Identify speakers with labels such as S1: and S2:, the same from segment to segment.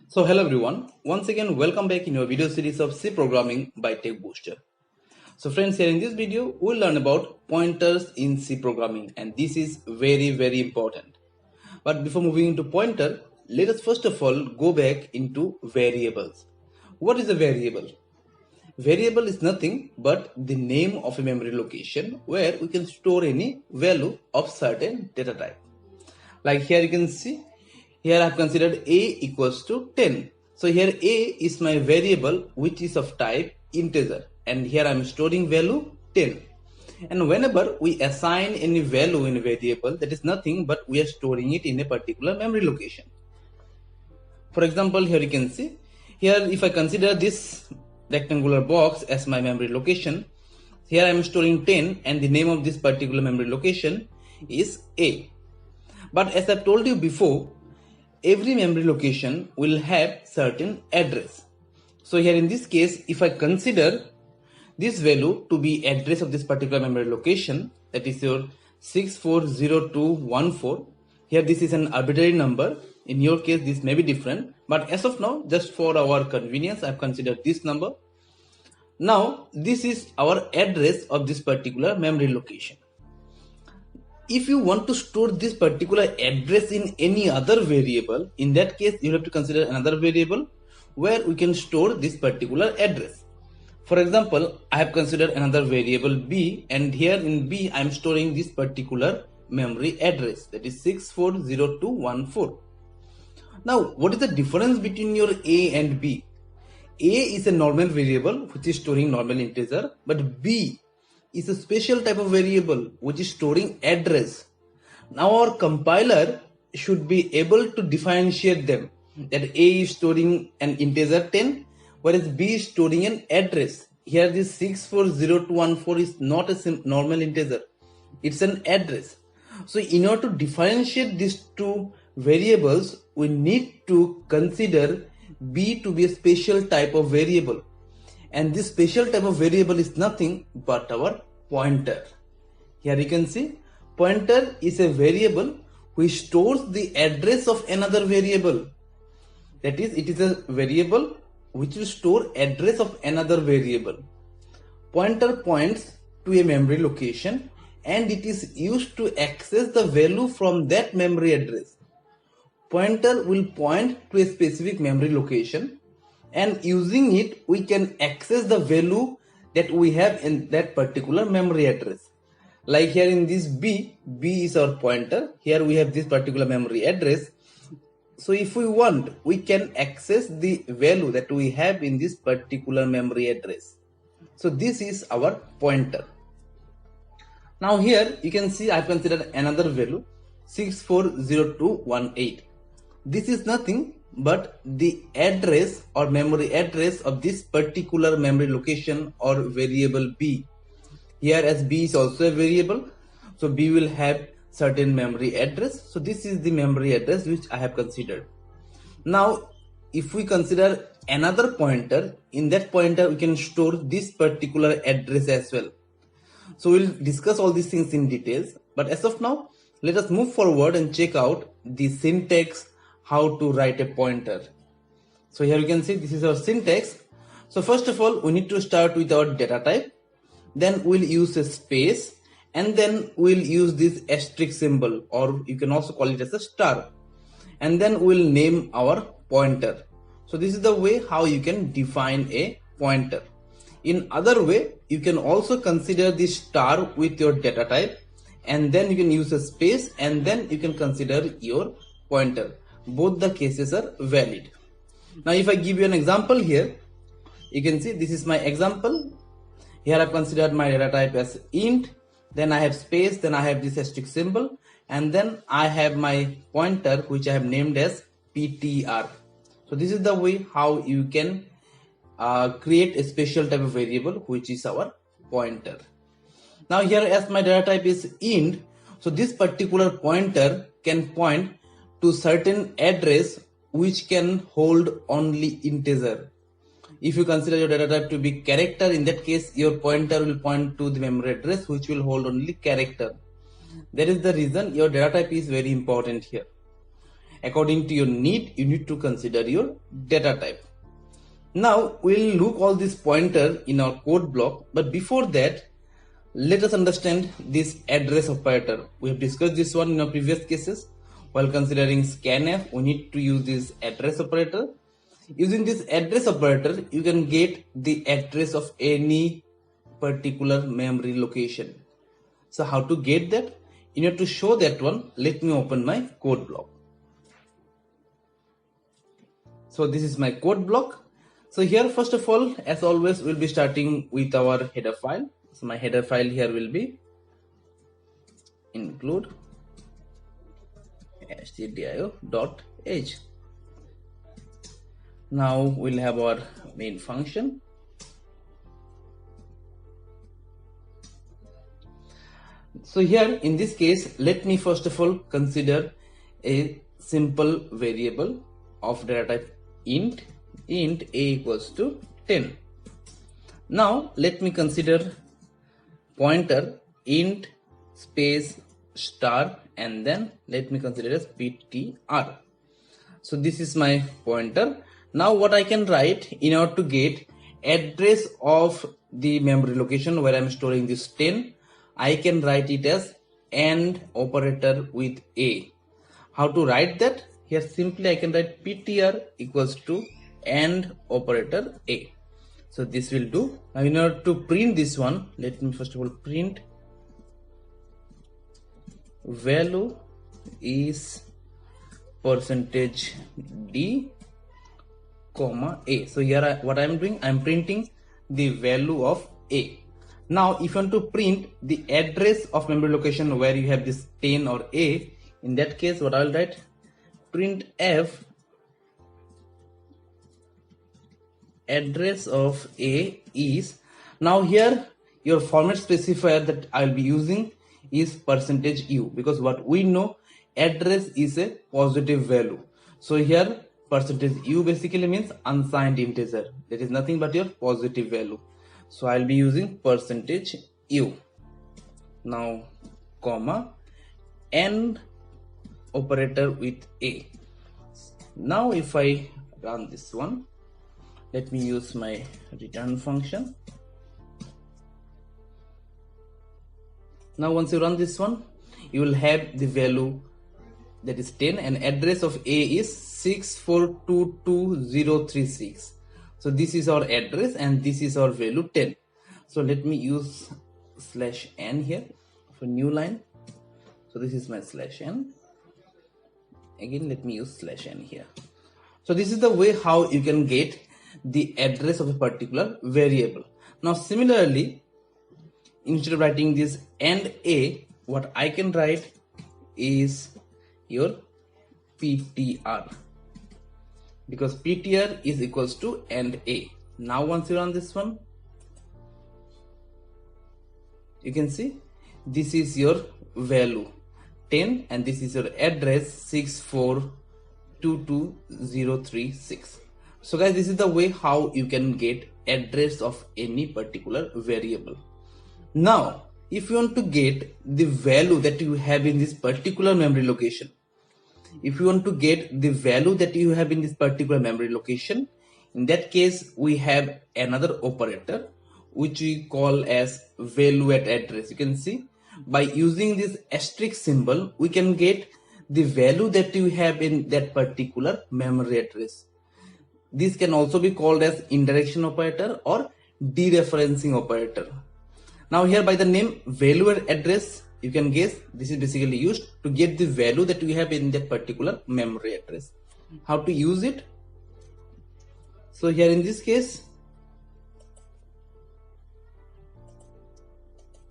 S1: So hello everyone, once again welcome back in our video series of C programming by TechBooster. So friends, here in this video we'll learn about pointers in C programming, and this is very important. But before moving into pointer, let us first of all go back into variables. What is a variable? Variable is nothing but the name of a memory location where we can store any value of certain data type. Like here you can see, here I have considered a equals to 10. So here a is my variable which is of type integer, and here I am storing value 10. And whenever we assign any value in a variable, that is nothing but we are storing it in a particular memory location. For example, here you can see, here if I consider this rectangular box as my memory location, here I am storing 10 and the name of this particular memory location is A. But as I've told you before, every memory location will have certain address. So here in this case, if I consider this value to be address of this particular memory location, that is your 640214, here this is an arbitrary number. In your case this may be different, but as of now, just for our convenience, I've considered this number. Now this is our address of this particular memory location. If you want to store this particular address in any other variable, in that case you have to consider another variable where we can store this particular address. For example, I have considered another variable b, and here in b I am storing this particular memory address, that is 640214. Now what is the difference between your a and b? A is a normal variable which is storing normal integer, but b is a special type of variable which is storing address. Now our compiler should be able to differentiate them, that A is storing an integer 10 whereas B is storing an address. Here this 640214 is not a normal integer, it's an address. So in order to differentiate these two variables, we need to consider B to be a special type of variable. And this special type of variable is nothing but our pointer. Here you can see, pointer is a variable which stores the address of another variable. That is, it is a variable which will store address of another variable. Pointer points to a memory location and it is used to access the value from that memory address. Pointer will point to a specific memory location, and using it we can access the value that we have in that particular memory address. Like here in this b is our pointer, here we have this particular memory address. So if we want, we can access the value that we have in this particular memory address. So this is our pointer. Now here you can see I've considered another value 640218. This is nothing but the address or memory address of this particular memory location or variable b. Here as b is also a variable, so b will have certain memory address. So this is the memory address which I have considered. Now if we consider another pointer, in that pointer we can store this particular address as well. So we'll discuss all these things in details, but as of now let us move forward and check out the syntax, how to write a pointer. So here you can see this is our syntax. So first of all we need to start with our data type, then we'll use a space, and then we'll use this asterisk symbol, or you can also call it as a star, and then we'll name our pointer. So this is the way how you can define a pointer. In other way, you can also consider this star with your data type, and then you can use a space, and then you can consider your pointer. Both the cases are valid. Now if I give you an example here, you can see this is my example. Here I've considered my data type as int, then I have space, then I have this asterisk symbol, and then I have my pointer which I have named as ptr. So this is the way how you can create a special type of variable which is our pointer. Now here as my data type is int, so this particular pointer can point to certain address which can hold only integer. If you consider your data type to be character, in that case your pointer will point to the memory address which will hold only character. That is the reason your data type is very important here. according to your need, you need to consider your data type. Now we'll look all this pointer in our code block, but before that, let us understand this address operator. We have discussed this one in our previous cases. While considering scanf, we need to use this address operator. Using this address operator, you can get the address of any particular memory location. So how to get that? In order to show that one, let me open my code block. So this is my code block. So here, first of all, as always, we'll be starting with our header file. So my header file here will be include stdio.h. Now we'll have our main function. So here in this case, let me first of all consider a simple variable of data type int a equals to 10. Now let me consider pointer int space star, and then let me consider as ptr. So this is my pointer. Now what I can write in order to get address of the memory location where I'm storing this 10, I can write it as AND operator with a. How to write that? Here simply I can write ptr equals to AND operator a. So this will do. Now in order to print this one, let me first of all print value is %d comma a. So here what I am doing, I am printing the value of a. Now if you want to print the address of memory location where you have this 10 or a, in that case what I will write, printf address of a is. Now here your format specifier that I will be using is %u, because what we know, address is a positive value. So here %u basically means unsigned integer, that is nothing but your positive value. So I'll be using %u. Now comma AND operator with a. Now if I run this one, let me use my return function. Now once you run this one, you will have the value that is 10, and address of a is 6422036. So this is our address and this is our value 10. So let me use /n here for new line. So this is my /n. Again let me use /n here. So this is the way how you can get the address of a particular variable. Now similarly, instead of writing this AND a, what I can write is your ptr, because ptr is equals to AND a. Now once you run this one, you can see this is your value 10 and this is your address 6422036. So guys, this is the way how you can get address of any particular variable. Now if you want to get the value that you have in this particular memory location, in that case we have another operator which we call as value at address. You can see by using this asterisk symbol we can get the value that you have in that particular memory address. This can also be called as indirection operator or dereferencing operator. Now here by the name value at address, you can guess this is basically used to get the value that you have in that particular memory address. How to use it? So here in this case,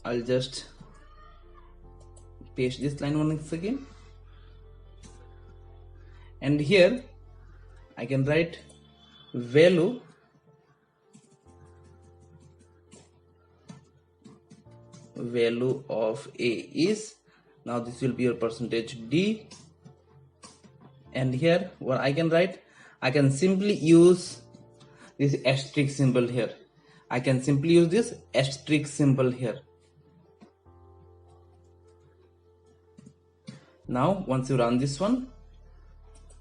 S1: I'll just paste this line once again, and here I can write value of a is, now this will be your %d, and here what I can write, I can simply use this asterisk symbol here. Now once you run this one,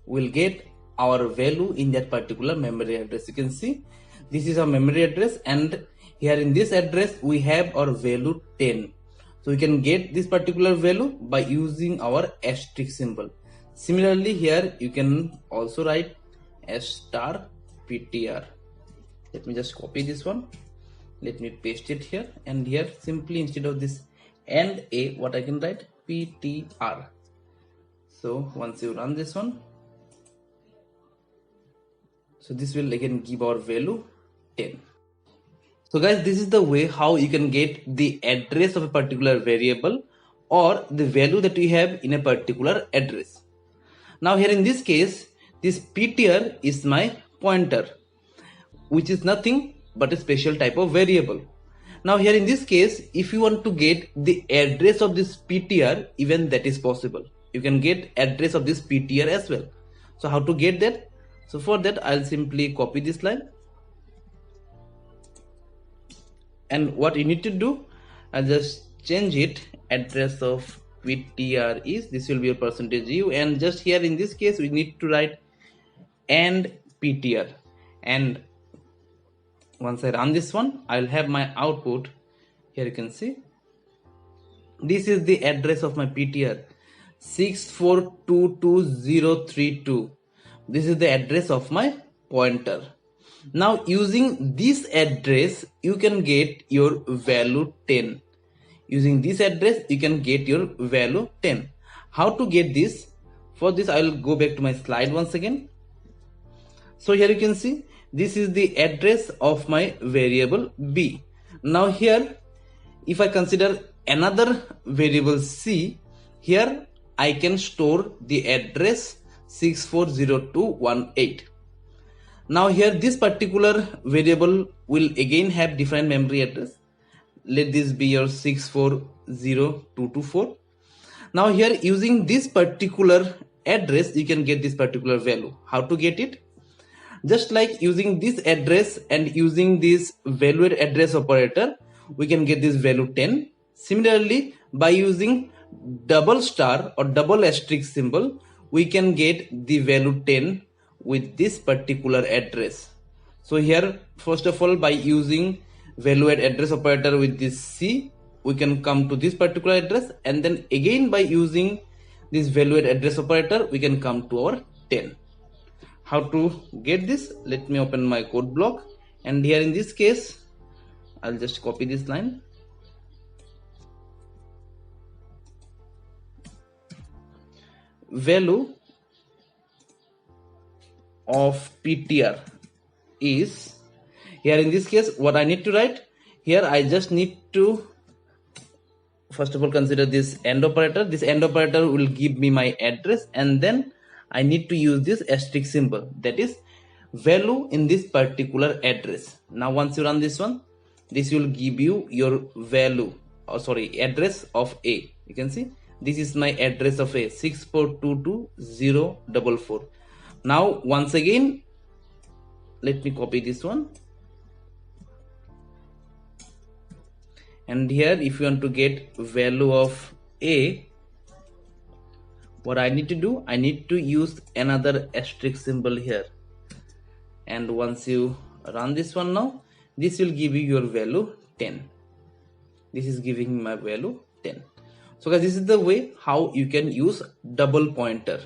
S1: we'll get our value in that particular memory address. You can see this is our memory address, and here in this address we have our value 10. So we can get this particular value by using our asterisk symbol. Similarly, here you can also write S star PTR. Let me just copy this one. Let me paste it here, and here simply instead of this and a, what I can write PTR. So once you run this one, so this will again give our value 10. So guys, this is the way how you can get the address of a particular variable or the value that you have in a particular address. Now here in this case, this PTR is my pointer, which is nothing but a special type of variable. Now here in this case, if you want to get the address of this PTR, even that is possible. You can get address of this PTR as well. So how to get that? So for that, I'll simply copy this line. And what you need to do, I'll just change it. Address of PTR is, this will be a percentage U, and just here in this case we need to write and PTR. And once I run this one, I'll have my output. Here you can see this is the address of my PTR, 642232. This is the address of my pointer. Now using this address you can get your value 10. Using this address you can get your value 10. How to get this? For this I will go back to my slide once again. So here you can see this is the address of my variable B. Now here if I consider another variable C, here I can store the address 640218. Now here this particular variable will again have different memory address. Let this be your 640224. Now here using this particular address you can get this particular value. How to get it? Just like using this address and using this valued address operator, we can get this value 10. Similarly, by using double star or double asterisk symbol, we can get the value 10 with this particular address. So here, first of all, by using valued address operator with this C, we can come to this particular address, and then again by using this valued address operator, we can come to our 10. How to get this? Let me open my code block, and here in this case I'll just copy this line. Value of PTR is, here in this case what I need to write, here I just need to first of all consider this AND operator. This AND operator will give me my address, and then I need to use this asterisk symbol, that is value in this particular address. Now once you run this one, this will give you your value, or sorry, address of A. You can see this is my address of A, 64222044. Now once again let me copy this one, and here if you want to get value of A, what I need to do, I need to use another asterisk symbol here, and once you run this one now, this will give you your value 10. This is giving my value 10. So guys, this is the way how you can use double pointer.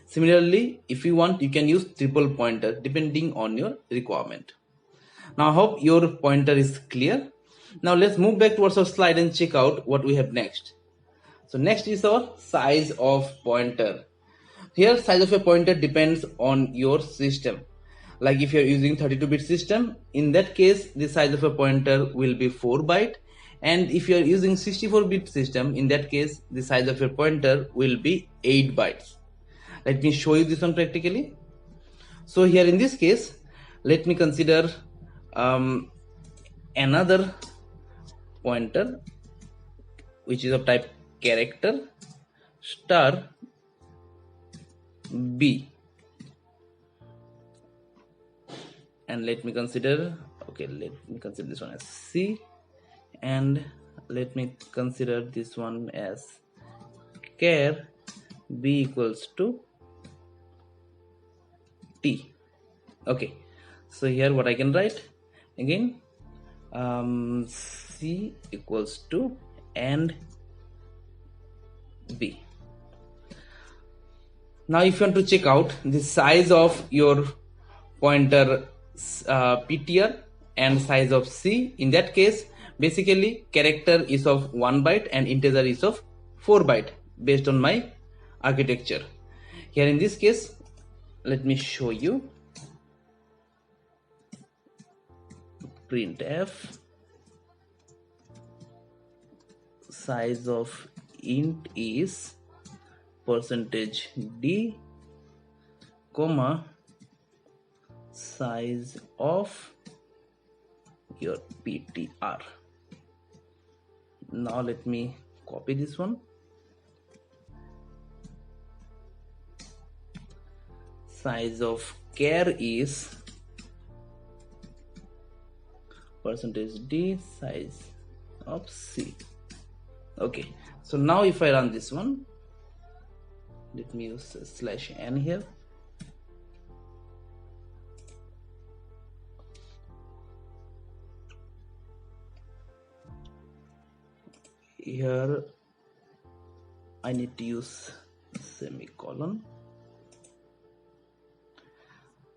S1: Similarly, if you want, you can use triple pointer depending on your requirement. Now I hope your pointer is clear. Now let's move back towards our slide and check out what we have next. So next is our size of pointer. Here size of a pointer depends on your system. Like if you're using 32-bit system, in that case the size of a pointer will be 4 byte, and if you're using 64-bit system, in that case the size of your pointer will be 8 bytes. Let me show you this one practically. So here in this case, let me consider another pointer which is of type character star B, and let me consider, okay, let me consider this one as C, and let me consider this one as char B equals to t. Okay, so here what I can write again, c equals to and b. Now if you want to check out the size of your pointer ptr and size of c, in that case basically character is of 1 byte and integer is of 4 byte based on my architecture. Here in this case, let me show you. Printf size of int is %d, comma size of your ptr. Now let me copy this one. Size of char is %d, size of c. Okay, so now if I run this one, let me use /n here. Here I need to use semicolon.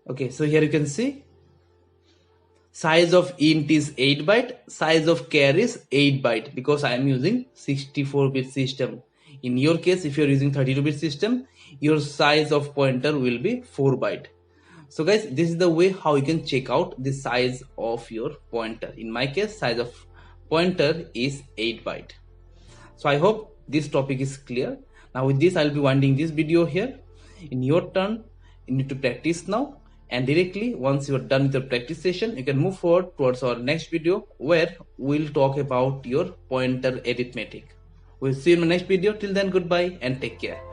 S1: Okay, so here you can see size of int is 8 byte, size of char is 8 byte because I am using 64-bit system. In your case, if you are using 32-bit system, your size of pointer will be 4 byte. So guys, this is the way how you can check out the size of your pointer. In my case, size of pointer is 8 byte. So I hope this topic is clear. Now with this, I'll be winding this video here. In your turn, you need to practice now. And directly, once you are done with your practice session, you can move forward towards our next video where we'll talk about your pointer arithmetic. We'll see you in the next video. Till then, goodbye and take care.